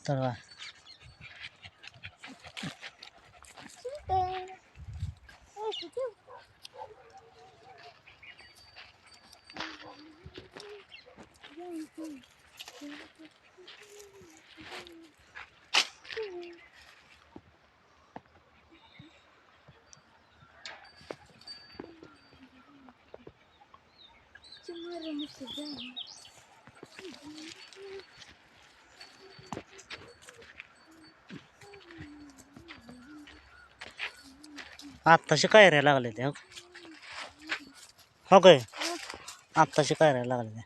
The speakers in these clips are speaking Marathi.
तर काय आत्ताशी काय रे लागले ते हो काय आत्ताशी काय रे लागले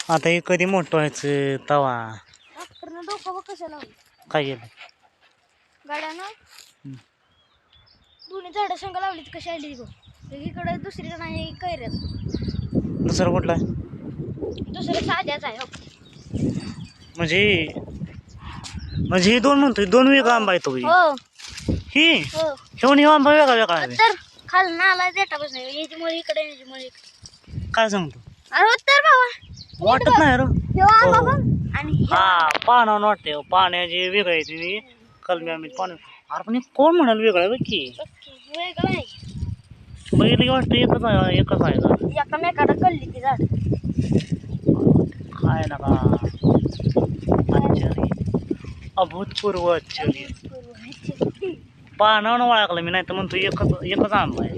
आता हे कधी मोठं व्हायचं तवा डोकं कशाला काय गेलं गाड्यानं दोन्ही झाडं संग लावली कशी आली इकडे दुसरी नाही कैऱ्यात दुसरं कुठलं आहे? दुसरं साध्याच आहे हो. म्हणजे म्हणजे ही दोन म्हणतोय दोन वेगळा आंबा आहे तो हो ही हो ठेवून आंबा वेगळा वेगळा आहे तर खाल नाला देता बस नाही याची मुळे इकडे याची मुळे काय सांगतो अरे तर बाबा वाटत नाही रो आंबा बघ आणि हा पानावर वाटते हो. पाण्याची वेगळं आहे ती कलमी आंब्याची पाणी अरे पण हे कोण म्हणाल वेगळं आहे बघ की वेगळं आहे बघितलं की वाटतं एकच आहे का एकामेकाला कल्ली ती झाड काय नका आश्चर्य अभूतपूर्व आश्चर्य पानावर वळखलं मी नाही तर म्हणतो एकच आंबा आहे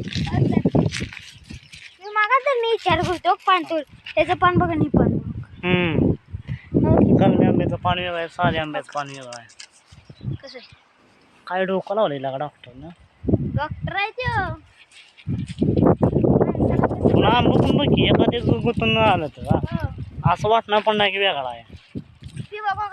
मी मागा तर मी विचार करतो पान तोड त्याचं पान बघा नाही पान कलमी आंब्याचं पाणी वेगळं आहे साध्या आंब्याचं पाणी वेगळं आहे कसं आहे काय डोकं लावलेलं का डॉक्टरनं डॉक्टर आहे त्यो तुला आंबा पण बघ की एखाद्या गुतून आलं तर असं वाटणार पण नाही की वेगळा आहे ती बाबा